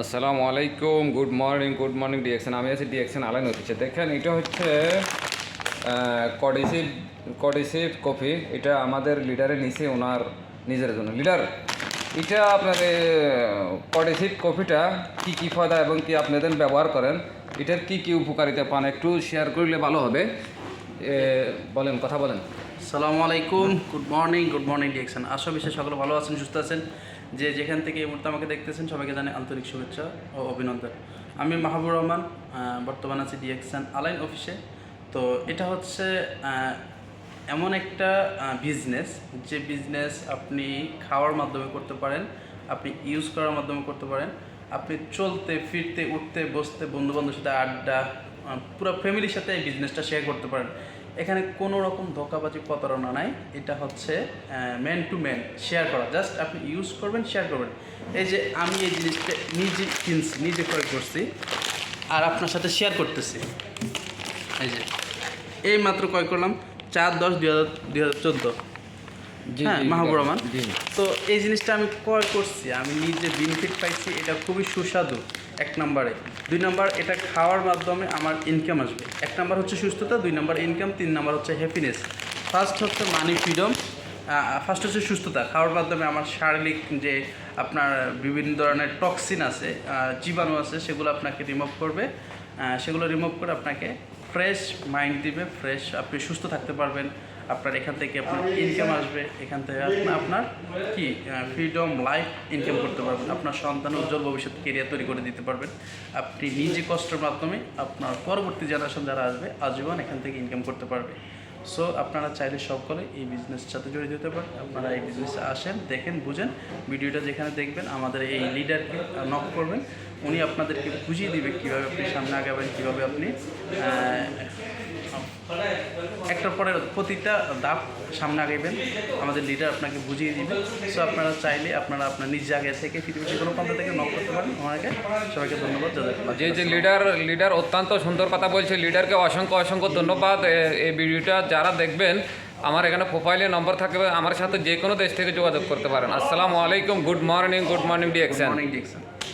আসসালামু আলাইকুম, good morning ডিএকশন। আমি আছি ডিএকশন আলাইন অফিসে। দেখেন, এটা হচ্ছে কডিসিভ কফি। এটা আমাদের লিডারের নিচে ওনার নিজের জন্য। লিডার, এটা আপনাদের কডিসিভ কফিটা কী কী ফায়দা এবং কি আপনাদের ব্যবহার করেন, এটার কি কি উপকারিতা পান, একটু শেয়ার করলে ভালো হবে। বলেন, কথা বলেন। আসসালামু আলাইকুম, গুড মর্নিং ডিএকশন। আশা বিশ্বাস সকলে ভালো আছেন, সুস্থ আছেন। যে যেখান থেকে এই মুহূর্তে আমাকে দেখতেছেন সবাইকে জানাই আন্তরিক শুভেচ্ছা ও অভিনন্দন। আমি মাহবুবুর রহমান, বর্তমান আছি ডিএকশন আলাইন অফিসে। তো এটা হচ্ছে এমন একটা বিজনেস, যে বিজনেস আপনি খাওয়ার মাধ্যমে করতে পারেন, আপনি ইউজ করার মাধ্যমে করতে পারেন, আপনি চলতে ফিরতে উঠতে বসতে বন্ধুবান্ধবের সাথে আড্ডা, পুরো ফ্যামিলির সাথে এই বিজনেসটা শেয়ার করতে পারেন। এখানে কোনো রকম ধোঁকাবাজি প্রতারণা নাই। এটা হচ্ছে ম্যান টু ম্যান শেয়ার করা, জাস্ট আপনি ইউজ করবেন, শেয়ার করবেন। এই যে আমি এই জিনিসটা নিজে কিনছি, নিজে ক্রয় করছি আর আপনার সাথে শেয়ার করতেছি। এই যে এই মাত্র ক্রয় করলাম 4/10/2014। হ্যাঁ, মাহবুবুর রহমান। তো এই জিনিসটা আমি ক্রয় করছি, আমি নিজে বেনিফিট পাইছি। এটা খুবই সুস্বাদু, 1 নম্বরে। 2 নম্বর, এটা খাওয়ার মাধ্যমে আমার ইনকাম আসবে। 1 নম্বর হচ্ছে সুস্থতা, 2 নম্বর ইনকাম, 3 নম্বর হচ্ছে হ্যাপিনেস। ফার্স্ট হচ্ছে মানি ফ্রিডম, ফার্স্ট হচ্ছে সুস্থতা। খাওয়ার মাধ্যমে আমার শারীরিক যে আপনার বিভিন্ন ধরনের টক্সিন আছে, জীবাণু আছে, সেগুলো আপনাকে রিমুভ করবে। সেগুলো রিমুভ করে আপনাকে ফ্রেশ মাইন্ড দিবে, ফ্রেশ আপনি সুস্থ থাকতে পারবেন। আপনার এখান থেকে আপনার ইনকাম আসবে, এখান থেকে আপনার কি ফ্রিডম লাইফ ইনকাম করতে পারবেন। আপনার সন্তান উজ্জ্বল ভবিষ্যৎ কেরিয়ার তৈরি করে দিতে পারবেন। আপনি নিজে কষ্টের মাধ্যমে আপনার পরবর্তী জেনারেশন যারা আসবে আজীবন এখান থেকে ইনকাম করতে পারবে। সো আপনারা চাইলে সকলে এই বিজনেসের সাথে জড়িত হতে পারেন। আপনারা এই বিজনেসে আসেন, দেখেন, বুঝেন। ভিডিওটা যেখানে দেখবেন আমাদের এই লিডারকে নক করবেন, উনি আপনাদেরকে বুঝিয়ে দিবে কীভাবে আপনি সামনে আগাবেন, কীভাবে আপনি একটার পরে প্রতিটা ধাপ সামনে আগাইবেন। আমাদের লিডার আপনাকে বুঝিয়ে দিবে। সো আপনারা চাইলে আপনারা আপনার নিজ জায়গা থেকে পৃথিবীর যে কোনো প্রান্ত থেকে নক করতে পারেন। আমাকে সবাইকে ধন্যবাদ। যে লিডার অত্যন্ত সুন্দর কথা বলছে। লিডারকে অসংখ্য ধন্যবাদ। এই ভিডিওটা যারা দেখবেন, আমার এখানে প্রোফাইলে নম্বর থাকবে, আমার সাথে যে কোনো দেশ থেকে যোগাযোগ করতে পারেন। আসসালামু আলাইকুম, গুড মর্নিং ডিএকশন।